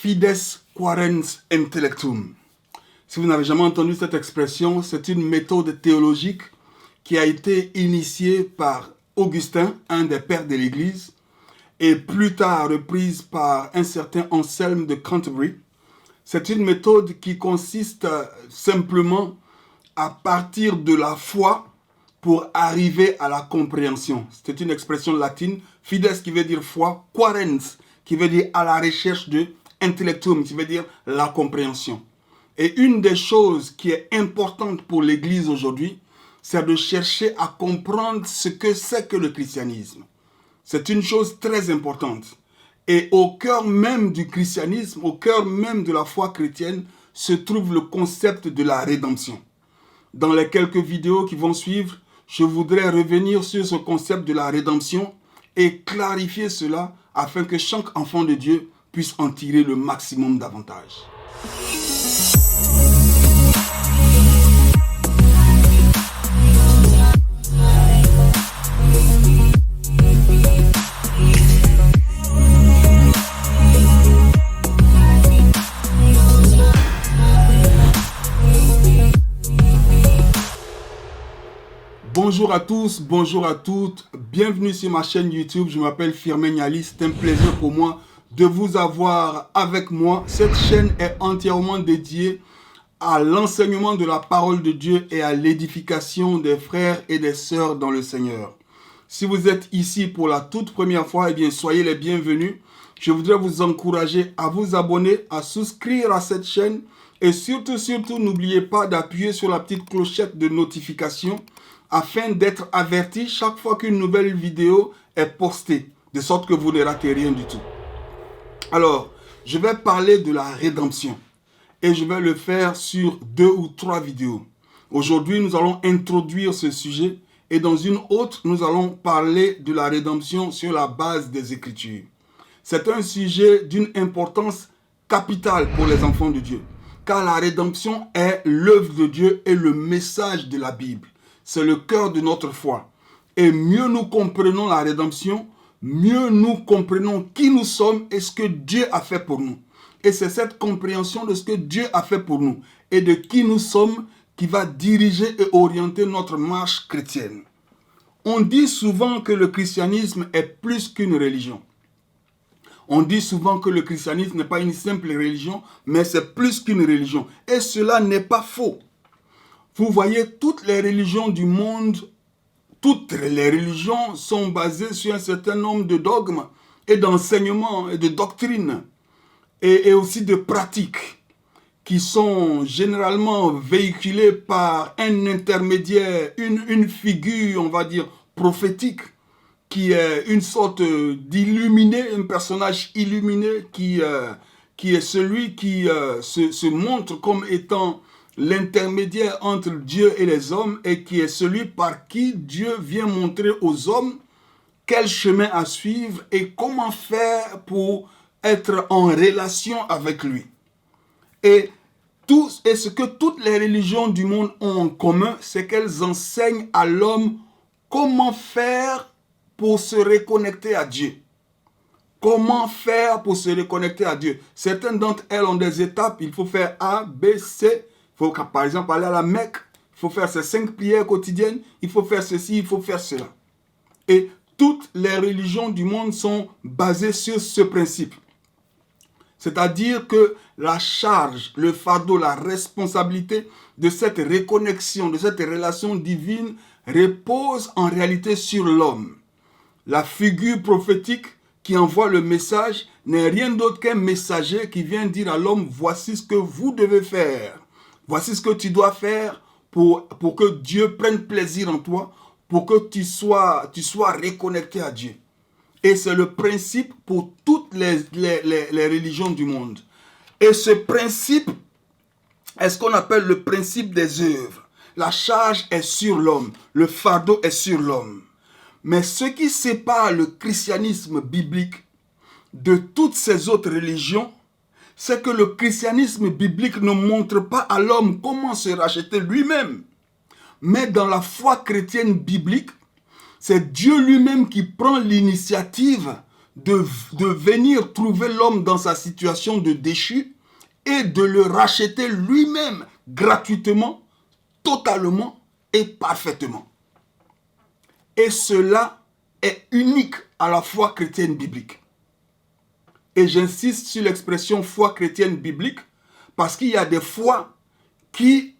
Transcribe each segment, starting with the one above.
Fides quaerens intellectum. Si vous n'avez jamais entendu cette expression, c'est une méthode théologique qui a été initiée par Augustin, un des pères de l'Église, et plus tard reprise par un certain Anselme de Canterbury. C'est une méthode qui consiste simplement à partir de la foi pour arriver à la compréhension. C'est une expression latine, fides qui veut dire foi, quaerens qui veut dire à la recherche de, intellectum qui veut dire la compréhension. Et une des choses qui est importante pour l'Église aujourd'hui, c'est de chercher à comprendre ce que c'est que le christianisme. C'est une chose très importante. Et au cœur même du christianisme, au cœur même de la foi chrétienne, se trouve le concept de la rédemption. Dans les quelques vidéos qui vont suivre, je voudrais revenir sur ce concept de la rédemption et clarifier cela afin que chaque enfant de Dieu puisse en tirer le maximum d'avantages. Bonjour à tous, bonjour à toutes, bienvenue sur ma chaîne YouTube, je m'appelle Firmin Nialy, c'est un plaisir pour moi de vous avoir avec moi. Cette chaîne est entièrement dédiée à l'enseignement de la parole de Dieu et à l'édification des frères et des sœurs dans le Seigneur. Si vous êtes ici pour la toute première fois, eh bien soyez les bienvenus. Je voudrais vous encourager à vous abonner, à souscrire à cette chaîne et surtout, n'oubliez pas d'appuyer sur la petite clochette de notification afin d'être averti chaque fois qu'une nouvelle vidéo est postée, de sorte que vous ne ratez rien du tout. Alors, je vais parler de la rédemption et je vais le faire sur 2 ou 3 vidéos. Aujourd'hui, nous allons introduire ce sujet et dans une autre, nous allons parler de la rédemption sur la base des Écritures. C'est un sujet d'une importance capitale pour les enfants de Dieu, car la rédemption est l'œuvre de Dieu et le message de la Bible. C'est le cœur de notre foi. Et mieux nous comprenons la rédemption, mieux nous comprenons qui nous sommes et ce que Dieu a fait pour nous. Et c'est cette compréhension de ce que Dieu a fait pour nous et de qui nous sommes qui va diriger et orienter notre marche chrétienne. On dit souvent que le christianisme est plus qu'une religion. On dit souvent que le christianisme n'est pas une simple religion, mais c'est plus qu'une religion. Et cela n'est pas faux. Vous voyez, toutes les religions du monde, toutes les religions sont basées sur un certain nombre de dogmes et d'enseignements et de doctrines et aussi de pratiques qui sont généralement véhiculées par un intermédiaire, une figure, on va dire, prophétique, qui est une sorte d'illuminé, un personnage illuminé qui est celui qui se montre comme étant l'intermédiaire entre Dieu et les hommes et qui est celui par qui Dieu vient montrer aux hommes quel chemin à suivre et comment faire pour être en relation avec lui. Et ce que toutes les religions du monde ont en commun, c'est qu'elles enseignent à l'homme comment faire pour se reconnecter à Dieu. Comment faire pour se reconnecter à Dieu? Certaines d'entre elles ont des étapes, il faut faire A, B, C. Il faut par exemple aller à la Mecque, il faut faire ces 5 prières quotidiennes, il faut faire ceci, il faut faire cela. Et toutes les religions du monde sont basées sur ce principe. C'est-à-dire que la charge, le fardeau, la responsabilité de cette reconnexion, de cette relation divine repose en réalité sur l'homme. La figure prophétique qui envoie le message n'est rien d'autre qu'un messager qui vient dire à l'homme, voici ce que vous devez faire. Voici ce que tu dois faire pour que Dieu prenne plaisir en toi, pour que tu sois reconnecté à Dieu. Et c'est le principe pour toutes les religions du monde. Et ce principe est ce qu'on appelle le principe des œuvres. La charge est sur l'homme, le fardeau est sur l'homme. Mais ce qui sépare le christianisme biblique de toutes ces autres religions, c'est que le christianisme biblique ne montre pas à l'homme comment se racheter lui-même. Mais dans la foi chrétienne biblique, c'est Dieu lui-même qui prend l'initiative de venir trouver l'homme dans sa situation de déchu et de le racheter lui-même gratuitement, totalement et parfaitement. Et cela est unique à la foi chrétienne biblique. Et j'insiste sur l'expression foi chrétienne biblique parce qu'il y a des foi qui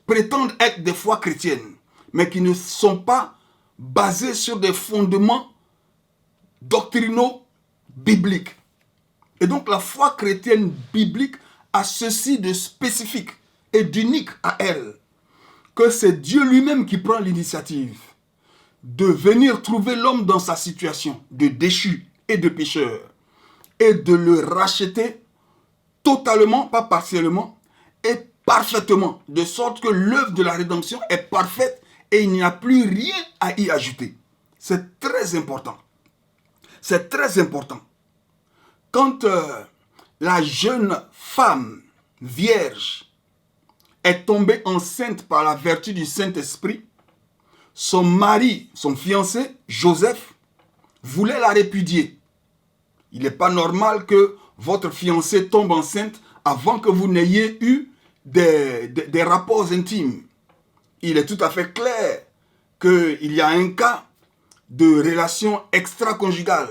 prétendent être des foi chrétiennes, mais qui ne sont pas basées sur des fondements doctrinaux bibliques. Et donc la foi chrétienne biblique a ceci de spécifique et d'unique à elle, que c'est Dieu lui-même qui prend l'initiative de venir trouver l'homme dans sa situation de déchu et de pécheur et de le racheter totalement, pas partiellement, et parfaitement, de sorte que l'œuvre de la rédemption est parfaite et il n'y a plus rien à y ajouter. C'est très important. C'est très important. Quand la jeune femme vierge est tombée enceinte par la vertu du Saint-Esprit, son mari, son fiancé, Joseph, voulait la répudier. Il n'est pas normal que votre fiancée tombe enceinte avant que vous n'ayez eu des rapports intimes. Il est tout à fait clair qu'il y a un cas de relation extra-conjugale.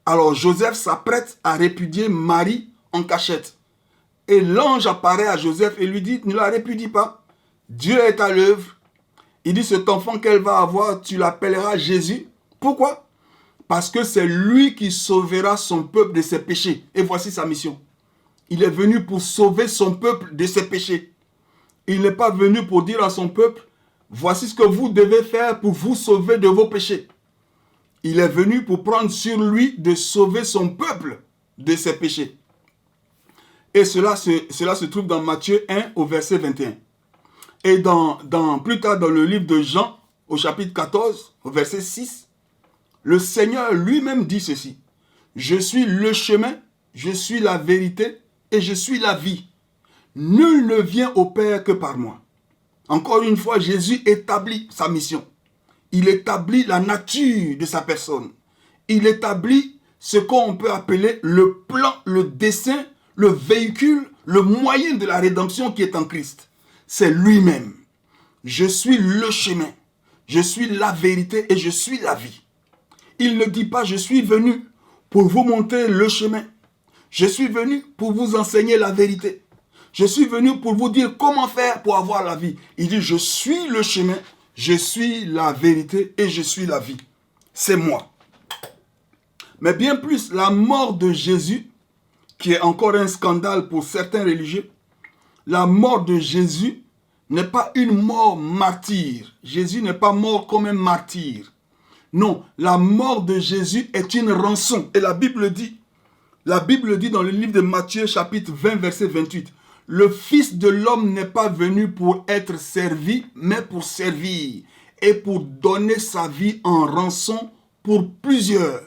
Alors Joseph s'apprête à répudier Marie en cachette. Et l'ange apparaît à Joseph et lui dit, ne la répudie pas. Dieu est à l'œuvre. Il dit, cet enfant qu'elle va avoir, tu l'appelleras Jésus. Pourquoi? Parce que c'est lui qui sauvera son peuple de ses péchés. Et voici sa mission. Il est venu pour sauver son peuple de ses péchés. Il n'est pas venu pour dire à son peuple, voici ce que vous devez faire pour vous sauver de vos péchés. Il est venu pour prendre sur lui de sauver son peuple de ses péchés. Et cela se trouve dans Matthieu 1 au verset 21. Et plus tard dans le livre de Jean, au chapitre 14, au verset 6, le Seigneur lui-même dit ceci. Je suis le chemin, je suis la vérité et je suis la vie. Nul ne vient au Père que par moi. Encore une fois, Jésus établit sa mission. Il établit la nature de sa personne. Il établit ce qu'on peut appeler le plan, le dessein, le véhicule, le moyen de la rédemption qui est en Christ. C'est lui-même. Je suis le chemin, je suis la vérité et je suis la vie. Il ne dit pas, je suis venu pour vous montrer le chemin. Je suis venu pour vous enseigner la vérité. Je suis venu pour vous dire comment faire pour avoir la vie. Il dit, je suis le chemin, je suis la vérité et je suis la vie. C'est moi. Mais bien plus, la mort de Jésus, qui est encore un scandale pour certains religieux, la mort de Jésus n'est pas une mort martyre. Jésus n'est pas mort comme un martyr. Non, la mort de Jésus est une rançon. Et la Bible dit dans le livre de Matthieu chapitre 20 verset 28, le Fils de l'homme n'est pas venu pour être servi, mais pour servir et pour donner sa vie en rançon pour plusieurs.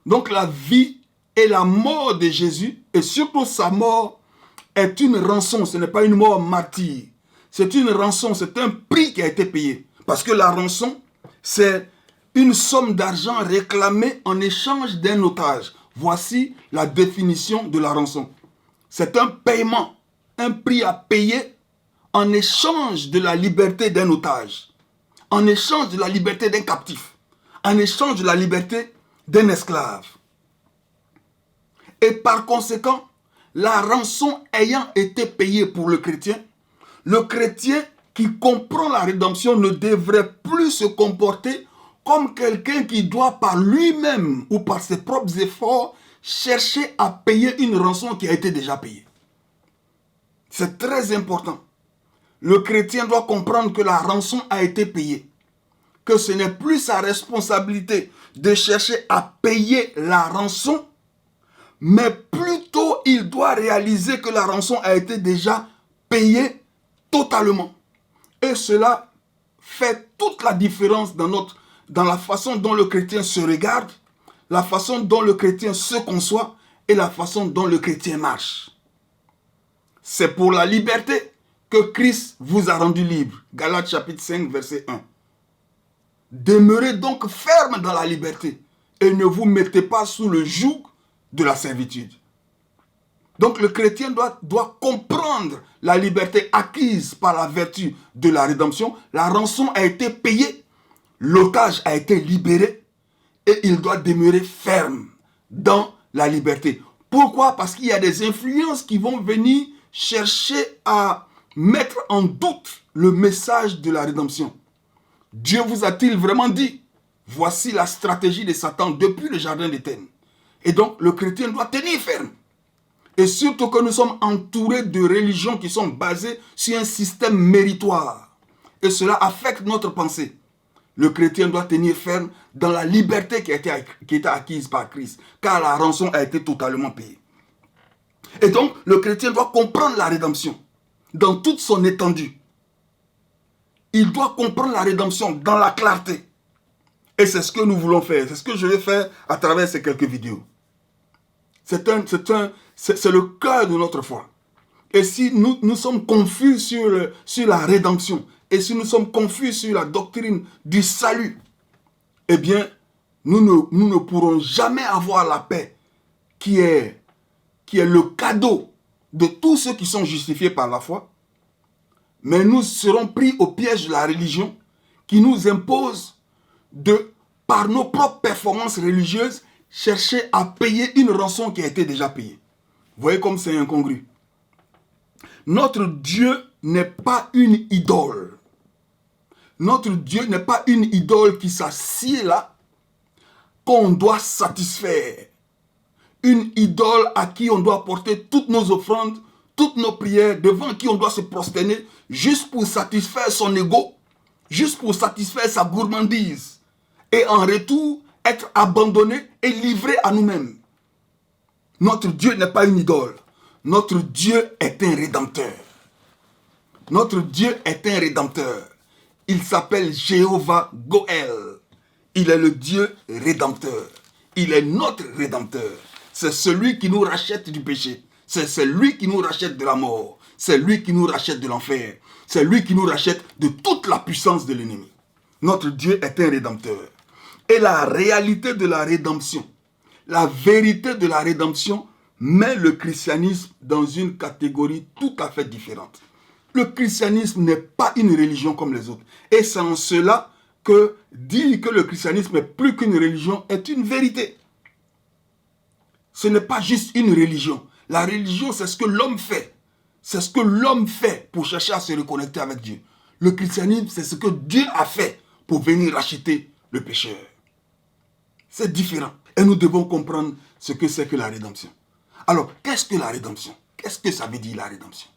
Donc la vie et la mort de Jésus, et surtout sa mort, est une rançon. Ce n'est pas une mort martyre. C'est une rançon, c'est un prix qui a été payé. Parce que la rançon, c'est une somme d'argent réclamée en échange d'un otage. Voici la définition de la rançon. C'est un paiement, un prix à payer en échange de la liberté d'un otage, en échange de la liberté d'un captif, en échange de la liberté d'un esclave. Et par conséquent, la rançon ayant été payée pour le chrétien qui comprend la rédemption ne devrait plus se comporter comme quelqu'un qui doit par lui-même ou par ses propres efforts chercher à payer une rançon qui a été déjà payée. C'est très important. Le chrétien doit comprendre que la rançon a été payée, que ce n'est plus sa responsabilité de chercher à payer la rançon, mais plutôt il doit réaliser que la rançon a été déjà payée totalement. Et cela fait toute la différence dans la façon dont le chrétien se regarde, la façon dont le chrétien se conçoit et la façon dont le chrétien marche. C'est pour la liberté que Christ vous a rendu libre. Galates chapitre 5 verset 1. Demeurez donc ferme dans la liberté et ne vous mettez pas sous le joug de la servitude. Donc le chrétien doit comprendre la liberté acquise par la vertu de la rédemption. La rançon a été payée, l'otage a été libéré et il doit demeurer ferme dans la liberté. Pourquoi? Parce qu'il y a des influences qui vont venir chercher à mettre en doute le message de la rédemption. Dieu vous a-t-il vraiment dit? Voici la stratégie de Satan depuis le jardin d'Éden. Et donc le chrétien doit tenir ferme. Et surtout que nous sommes entourés de religions qui sont basées sur un système méritoire. Et cela affecte notre pensée. Le chrétien doit tenir ferme dans la liberté qui a été acquise par Christ, car la rançon a été totalement payée. Et donc, le chrétien doit comprendre la rédemption dans toute son étendue. Il doit comprendre la rédemption dans la clarté. Et c'est ce que nous voulons faire. C'est ce que je vais faire à travers ces quelques vidéos. C'est le cœur de notre foi. Et si nous sommes confus sur la rédemption, et si nous sommes confus sur la doctrine du salut, eh bien, nous ne pourrons jamais avoir la paix qui est le cadeau de tous ceux qui sont justifiés par la foi. Mais nous serons pris au piège de la religion qui nous impose par nos propres performances religieuses, chercher à payer une rançon qui a été déjà payée. Vous voyez comme c'est incongru. Notre Dieu n'est pas une idole. Notre Dieu n'est pas une idole qui s'assied là, qu'on doit satisfaire. Une idole à qui on doit apporter toutes nos offrandes, toutes nos prières, devant qui on doit se prosterner, juste pour satisfaire son ego, juste pour satisfaire sa gourmandise. Et en retour, être abandonné et livré à nous-mêmes. Notre Dieu n'est pas une idole. Notre Dieu est un rédempteur. Notre Dieu est un rédempteur. Il s'appelle Jéhovah Goël. Il est le Dieu rédempteur. Il est notre rédempteur. C'est celui qui nous rachète du péché. C'est celui qui nous rachète de la mort. C'est lui qui nous rachète de l'enfer. C'est lui qui nous rachète de toute la puissance de l'ennemi. Notre Dieu est un rédempteur. Et la réalité de la rédemption, la vérité de la rédemption met le christianisme dans une catégorie tout à fait différente. Le christianisme n'est pas une religion comme les autres. Et c'est en cela que dire que le christianisme est plus qu'une religion est une vérité. Ce n'est pas juste une religion. La religion, c'est ce que l'homme fait. C'est ce que l'homme fait pour chercher à se reconnecter avec Dieu. Le christianisme, c'est ce que Dieu a fait pour venir racheter le pécheur. C'est différent. Et nous devons comprendre ce que c'est que la rédemption. Alors, qu'est-ce que la rédemption? Qu'est-ce que ça veut dire la rédemption?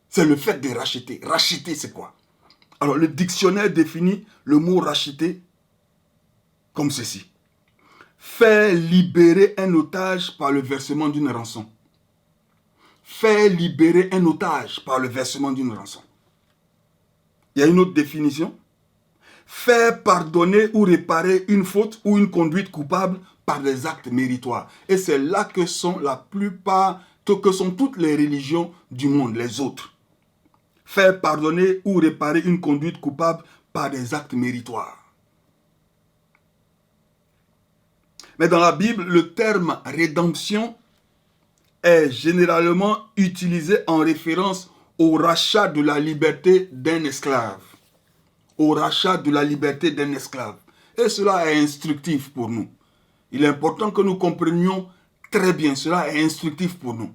C'est le fait de racheter. Racheter, c'est quoi? Alors, le dictionnaire définit le mot racheter comme ceci. Faire libérer un otage par le versement d'une rançon. Faire libérer un otage par le versement d'une rançon. Il y a une autre définition. Faire pardonner ou réparer une faute ou une conduite coupable par des actes méritoires. Et c'est là que sont toutes les religions du monde, les autres. Faire pardonner ou réparer une conduite coupable par des actes méritoires. Mais dans la Bible, le terme rédemption est généralement utilisé en référence au rachat de la liberté d'un esclave. Au rachat de la liberté d'un esclave. Et cela est instructif pour nous. Il est important que nous comprenions très bien. Cela est instructif pour nous.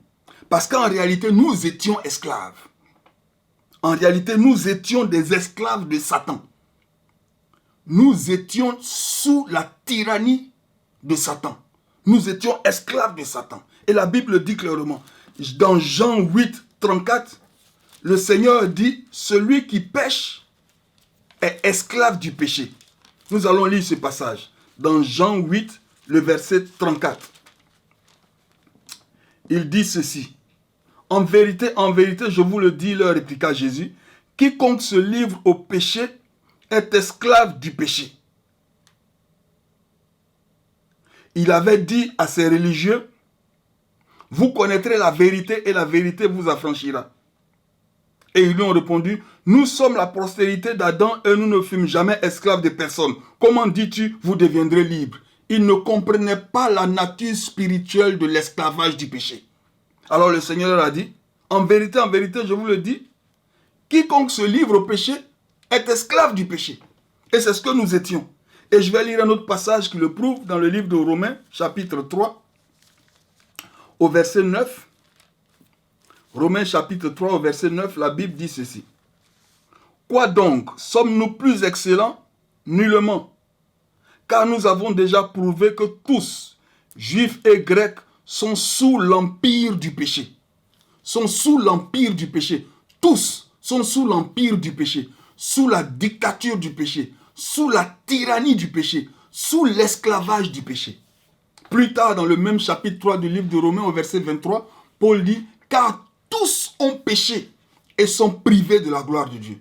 Parce qu'en réalité, nous étions esclaves. En réalité, nous étions des esclaves de Satan. Nous étions sous la tyrannie de Satan. Nous étions esclaves de Satan. Et la Bible dit clairement, dans Jean 8, 34, le Seigneur dit, celui qui pêche est esclave du péché. Nous allons lire ce passage dans Jean 8, le verset 34. Il dit ceci. En vérité, je vous le dis, leur répliqua Jésus, quiconque se livre au péché est esclave du péché. Il avait dit à ses religieux, vous connaîtrez la vérité et la vérité vous affranchira. Et ils lui ont répondu, nous sommes la postérité d'Adam et nous ne fûmes jamais esclaves de personne. Comment dis-tu, vous deviendrez libres? ils ne comprenaient pas la nature spirituelle de l'esclavage du péché. Alors le Seigneur leur a dit, en vérité, je vous le dis, quiconque se livre au péché est esclave du péché. Et c'est ce que nous étions. Et je vais lire un autre passage qui le prouve dans le livre de Romains, chapitre 3, au verset 9. Romains chapitre 3, au verset 9, la Bible dit ceci. Quoi donc? Sommes-nous plus excellents? Nullement. Car nous avons déjà prouvé que tous, juifs et grecs, sont sous l'empire du péché. Sont sous l'empire du péché. Tous sont sous l'empire du péché, sous la dictature du péché, sous la tyrannie du péché, sous l'esclavage du péché. Plus tard, dans le même chapitre 3 du livre de Romains, au verset 23, Paul dit, car tous ont péché et sont privés de la gloire de Dieu.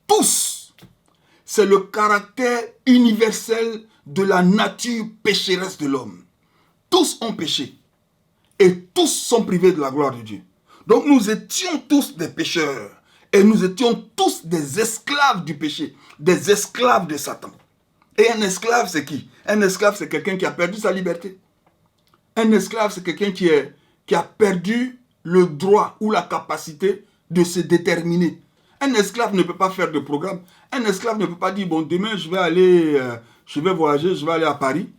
Tous. C'est le caractère universel de la nature pécheresse de l'homme. Tous ont péché et tous sont privés de la gloire de Dieu. Donc nous étions tous des pécheurs et nous étions tous des esclaves du péché, des esclaves de Satan. Et un esclave, c'est qui? Un esclave, c'est quelqu'un qui a perdu sa liberté. Un esclave, c'est quelqu'un qui a perdu le droit ou la capacité de se déterminer. Un esclave ne peut pas faire de programme. Un esclave ne peut pas dire, bon, demain, je vais voyager, je vais aller à Paris.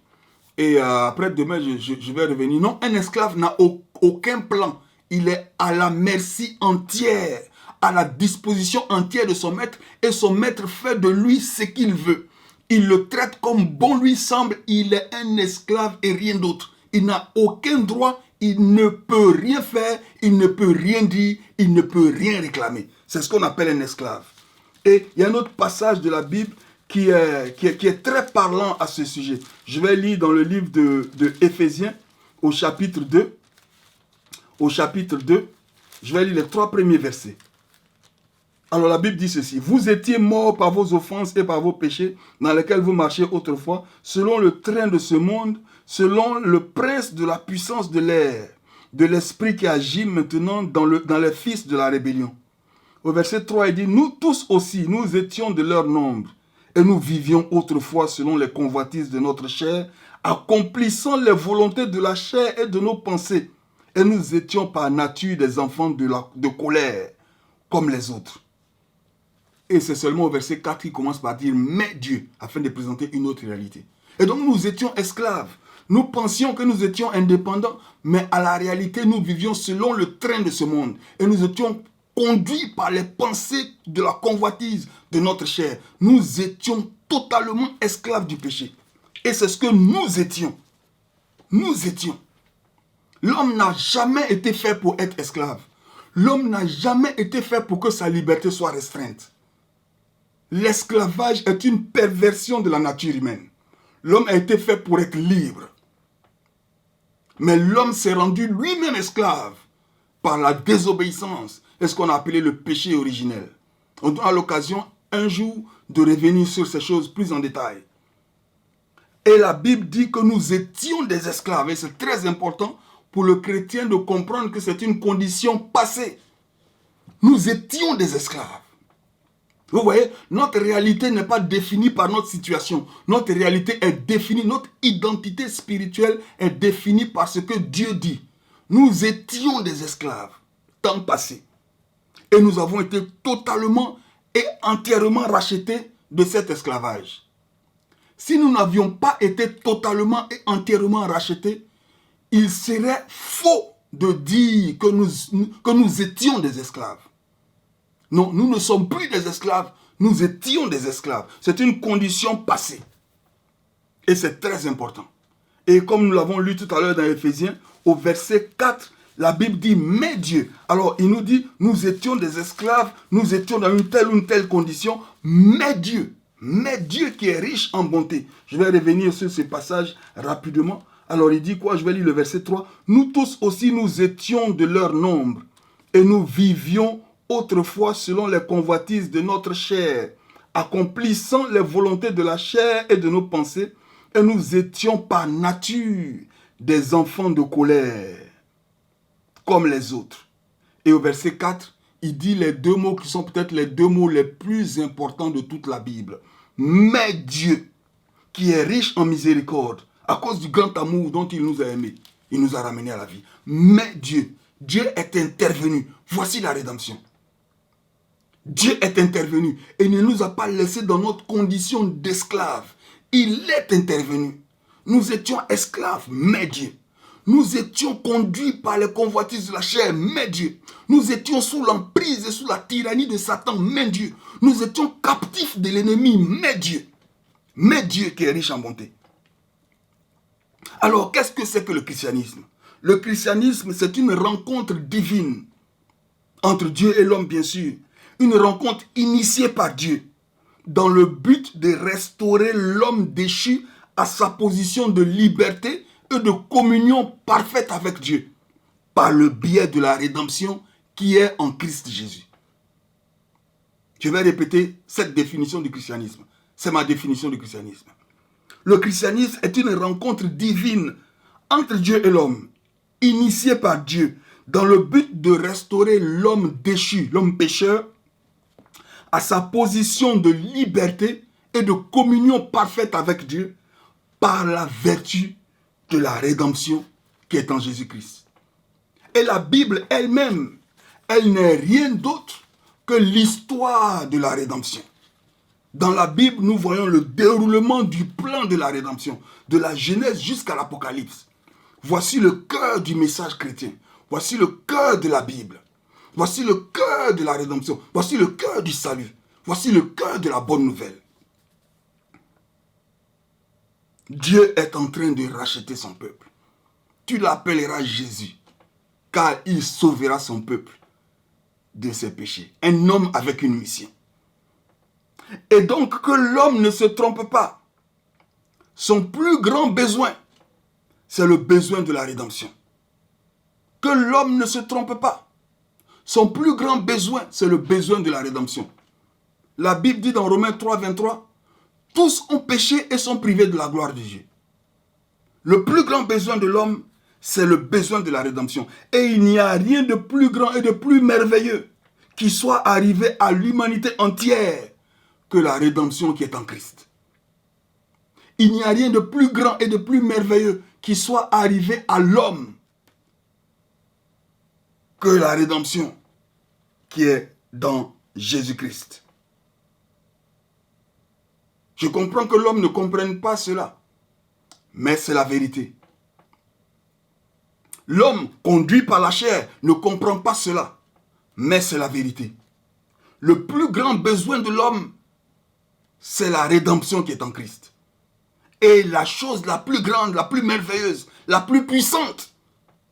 Et après, demain, je vais revenir. Non, un esclave n'a aucun plan. Il est à la merci entière, à la disposition entière de son maître. Et son maître fait de lui ce qu'il veut. Il le traite comme bon lui semble. Il est un esclave et rien d'autre. Il n'a aucun droit. Il ne peut rien faire. Il ne peut rien dire. Il ne peut rien réclamer. C'est ce qu'on appelle un esclave. Et il y a un autre passage de la Bible qui est très parlant à ce sujet. Je vais lire dans le livre de Éphésiens au chapitre 2. Au chapitre 2, je vais lire les 3 premiers versets. Alors la Bible dit ceci. Vous étiez morts par vos offenses et par vos péchés dans lesquels vous marchiez autrefois, selon le train de ce monde, selon le prince de la puissance de l'air, de l'esprit qui agit maintenant dans les fils de la rébellion. Au verset 3, il dit, nous tous aussi, nous étions de leur nombre, et nous vivions autrefois selon les convoitises de notre chair, accomplissant les volontés de la chair et de nos pensées. Et nous étions par nature des enfants de colère, comme les autres. Et c'est seulement au verset 4 qu'il commence par dire « mais Dieu », afin de présenter une autre réalité. Et donc nous étions esclaves. Nous pensions que nous étions indépendants, mais à la réalité, nous vivions selon le train de ce monde. Et nous étions conduits par les pensées de la convoitise de notre chair. Nous étions totalement esclaves du péché. Et c'est ce que nous étions. Nous étions. L'homme n'a jamais été fait pour être esclave. L'homme n'a jamais été fait pour que sa liberté soit restreinte. L'esclavage est une perversion de la nature humaine. L'homme a été fait pour être libre. Mais l'homme s'est rendu lui-même esclave par la désobéissance et ce qu'on a appelé le péché originel. On aura l'occasion un jour de revenir sur ces choses plus en détail. Et la Bible dit que nous étions des esclaves. Et c'est très important pour le chrétien de comprendre que c'est une condition passée. Nous étions des esclaves. Vous voyez, notre réalité n'est pas définie par notre situation. Notre réalité est définie, notre identité spirituelle est définie par ce que Dieu dit. Nous étions des esclaves, temps passé. Et nous avons été totalement et entièrement rachetés de cet esclavage. Si nous n'avions pas été totalement et entièrement rachetés, il serait faux de dire que nous étions des esclaves. Non, nous ne sommes plus des esclaves, nous étions des esclaves. C'est une condition passée. Et c'est très important. Et comme nous l'avons lu tout à l'heure dans Éphésiens, au verset 4, la Bible dit « mais Dieu ». Alors il nous dit « nous étions des esclaves, nous étions dans une telle ou une telle condition, mais Dieu qui est riche en bonté ». Je vais revenir sur ce passage rapidement. Alors il dit quoi? Je vais lire le verset 3. « Nous tous aussi nous étions de leur nombre et nous vivions autrefois selon les convoitises de notre chair, accomplissant les volontés de la chair et de nos pensées, et nous étions par nature des enfants de colère, comme les autres. » Et au verset 4, il dit les 2 mots qui sont peut-être les 2 mots les plus importants de toute la Bible. « Mais Dieu, qui est riche en miséricorde, à cause du grand amour dont il nous a aimés, il nous a ramenés à la vie. Mais Dieu est intervenu. Voici la rédemption. Dieu est intervenu et ne nous a pas laissés dans notre condition d'esclave. Il est intervenu. Nous étions esclaves, mais Dieu. Nous étions conduits par les convoitises de la chair, mais Dieu. Nous étions sous l'emprise et sous la tyrannie de Satan, mais Dieu. Nous étions captifs de l'ennemi, mais Dieu. Mais Dieu qui est riche en bonté. Alors, qu'est-ce que c'est que le christianisme? Le christianisme, c'est une rencontre divine entre Dieu et l'homme, bien sûr. Une rencontre initiée par Dieu dans le but de restaurer l'homme déchu à sa position de liberté et de communion parfaite avec Dieu par le biais de la rédemption qui est en Christ Jésus. Je vais répéter cette définition du christianisme. C'est ma définition du christianisme. Le christianisme est une rencontre divine entre Dieu et l'homme, initiée par Dieu dans le but de restaurer l'homme déchu, l'homme pécheur, à sa position de liberté et de communion parfaite avec Dieu par la vertu de la rédemption qui est en Jésus-Christ. Et la Bible elle-même, elle n'est rien d'autre que l'histoire de la rédemption. Dans la Bible, nous voyons le déroulement du plan de la rédemption, de la Genèse jusqu'à l'Apocalypse. Voici le cœur du message chrétien. Voici le cœur de la Bible. Voici le cœur de la rédemption. Voici le cœur du salut. Voici le cœur de la bonne nouvelle. Dieu est en train de racheter son peuple. Tu l'appelleras Jésus, car il sauvera son peuple de ses péchés. Un homme avec une mission. Et donc que l'homme ne se trompe pas. Son plus grand besoin, c'est le besoin de la rédemption. Que l'homme ne se trompe pas. Son plus grand besoin, c'est le besoin de la rédemption. La Bible dit dans Romains 3, 23, « Tous ont péché et sont privés de la gloire de Dieu. » Le plus grand besoin de l'homme, c'est le besoin de la rédemption. Et il n'y a rien de plus grand et de plus merveilleux qui soit arrivé à l'humanité entière que la rédemption qui est en Christ. Il n'y a rien de plus grand et de plus merveilleux qui soit arrivé à l'homme que la rédemption qui est dans Jésus-Christ. Je comprends que l'homme ne comprenne pas cela, mais c'est la vérité. L'homme, conduit par la chair, ne comprend pas cela, mais c'est la vérité. Le plus grand besoin de l'homme, c'est la rédemption qui est en Christ. Et la chose la plus grande, la plus merveilleuse, la plus puissante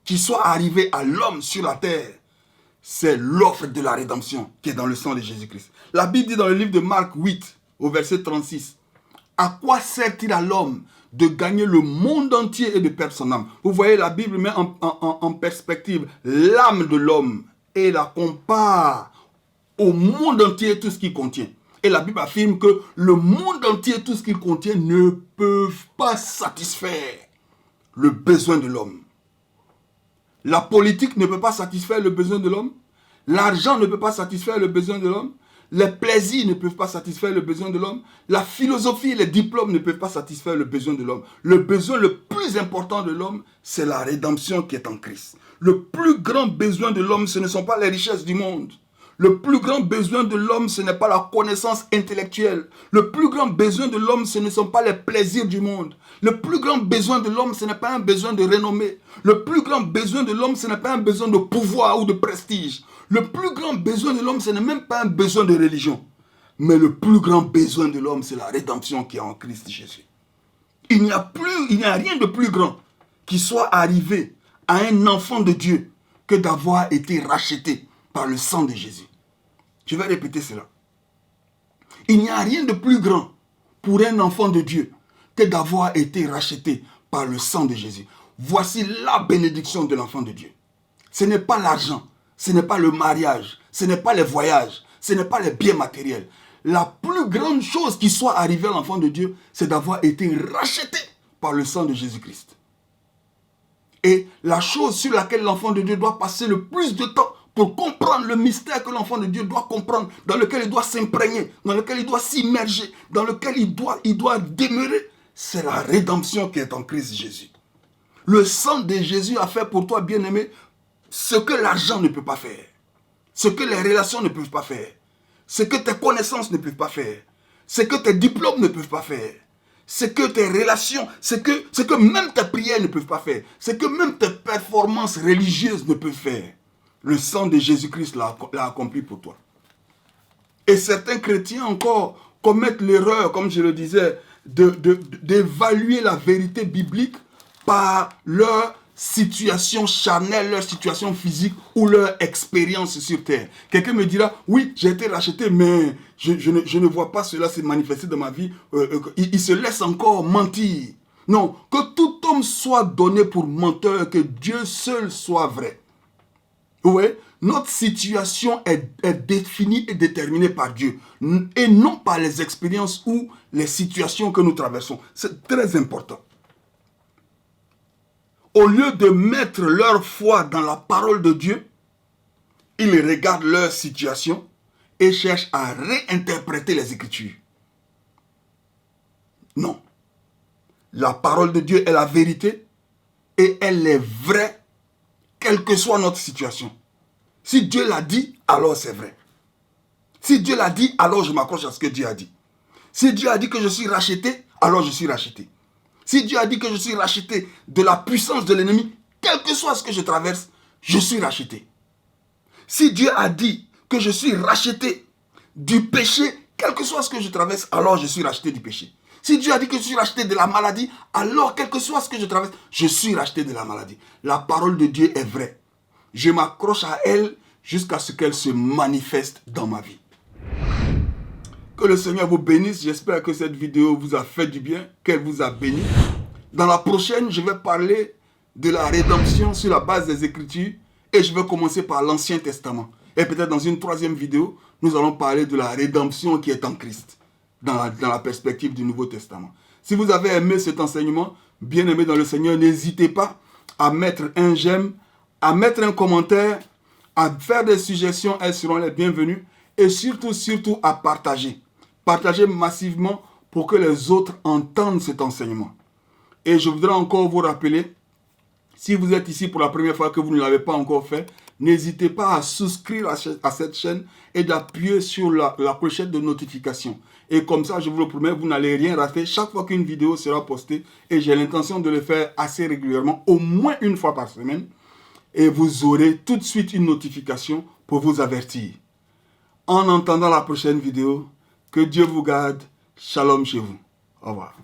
qui soit arrivée à l'homme sur la terre, c'est l'offre de la rédemption qui est dans le sang de Jésus-Christ. La Bible dit dans le livre de Marc 8, au verset 36, « À quoi sert-il à l'homme de gagner le monde entier et de perdre son âme ?» Vous voyez, la Bible met en perspective l'âme de l'homme et la compare au monde entier tout ce qu'il contient. Et la Bible affirme que le monde entier, tout ce qu'il contient, ne peuvent pas satisfaire le besoin de l'homme. La politique ne peut pas satisfaire le besoin de l'homme. L'argent ne peut pas satisfaire le besoin de l'homme. Les plaisirs ne peuvent pas satisfaire le besoin de l'homme. La philosophie et les diplômes ne peuvent pas satisfaire le besoin de l'homme. Le besoin le plus important de l'homme, c'est la rédemption qui est en Christ. Le plus grand besoin de l'homme, ce ne sont pas les richesses du monde. Le plus grand besoin de l'homme, ce n'est pas la connaissance intellectuelle. Le plus grand besoin de l'homme, ce ne sont pas les plaisirs du monde. Le plus grand besoin de l'homme, ce n'est pas un besoin de renommée. Le plus grand besoin de l'homme, ce n'est pas un besoin de pouvoir ou de prestige. Le plus grand besoin de l'homme, ce n'est même pas un besoin de religion. Mais le plus grand besoin de l'homme, c'est la rédemption qui est en Christ Jésus. Il n'y a rien de plus grand qui soit arrivé à un enfant de Dieu que d'avoir été racheté par le sang de Jésus. Je vais répéter cela. Il n'y a rien de plus grand pour un enfant de Dieu que d'avoir été racheté par le sang de Jésus. Voici la bénédiction de l'enfant de Dieu. Ce n'est pas l'argent, ce n'est pas le mariage, ce n'est pas les voyages, ce n'est pas les biens matériels. La plus grande chose qui soit arrivée à l'enfant de Dieu, c'est d'avoir été racheté par le sang de Jésus-Christ. Et la chose sur laquelle l'enfant de Dieu doit passer le plus de temps pour comprendre le mystère que l'enfant de Dieu doit comprendre, dans lequel il doit s'imprégner, dans lequel il doit s'immerger, dans lequel il doit demeurer, c'est la rédemption qui est en Christ Jésus. Le sang de Jésus a fait pour toi, bien-aimé, ce que l'argent ne peut pas faire. Ce que les relations ne peuvent pas faire. Ce que tes connaissances ne peuvent pas faire. Ce que tes diplômes ne peuvent pas faire. Ce que tes relations, ce que même tes prières ne peuvent pas faire. Ce que même tes performances religieuses ne peuvent faire. Le sang de Jésus-Christ l'a accompli pour toi. Et certains chrétiens encore commettent l'erreur, comme je le disais, d'évaluer la vérité biblique par leur situation charnelle, leur situation physique ou leur expérience sur terre. Quelqu'un me dira, oui, j'ai été racheté, mais je ne vois pas cela se manifester dans ma vie. Il se laisse encore mentir. Non, que tout homme soit donné pour menteur, que Dieu seul soit vrai. Oui, notre situation est définie et déterminée par Dieu et non par les expériences ou les situations que nous traversons. C'est très important. Au lieu de mettre leur foi dans la parole de Dieu, ils regardent leur situation et cherchent à réinterpréter les Écritures. Non. La parole de Dieu est la vérité et elle est vraie, quelle que soit notre situation. Si Dieu l'a dit, alors c'est vrai. Si Dieu l'a dit, alors je m'accroche à ce que Dieu a dit. Si Dieu a dit que je suis racheté, alors je suis racheté. Si Dieu a dit que je suis racheté de la puissance de l'ennemi, quel que soit ce que je traverse, je suis racheté. Si Dieu a dit que je suis racheté du péché, quel que soit ce que je traverse, alors je suis racheté du péché. Si Dieu a dit que je suis racheté de la maladie, alors quel que soit ce que je traverse, je suis racheté de la maladie. La parole de Dieu est vraie. Je m'accroche à elle jusqu'à ce qu'elle se manifeste dans ma vie. Que le Seigneur vous bénisse. J'espère que cette vidéo vous a fait du bien, qu'elle vous a béni. Dans la prochaine, je vais parler de la rédemption sur la base des Écritures et je vais commencer par l'Ancien Testament. Et peut-être dans une troisième vidéo, nous allons parler de la rédemption qui est en Christ, dans la perspective du Nouveau Testament. Si vous avez aimé cet enseignement, bien aimé dans le Seigneur, n'hésitez pas à mettre un j'aime, à mettre un commentaire, à faire des suggestions, elles seront les bienvenues. Et surtout, surtout à partager. Partagez massivement pour que les autres entendent cet enseignement. Et je voudrais encore vous rappeler, si vous êtes ici pour la première fois que vous ne l'avez pas encore fait, n'hésitez pas à souscrire à cette chaîne et d'appuyer sur la clochette de notification. Et comme ça, je vous le promets, vous n'allez rien rater chaque fois qu'une vidéo sera postée. Et j'ai l'intention de le faire assez régulièrement, au moins une fois par semaine. Et vous aurez tout de suite une notification pour vous avertir. En attendant la prochaine vidéo, que Dieu vous garde. Shalom chez vous. Au revoir.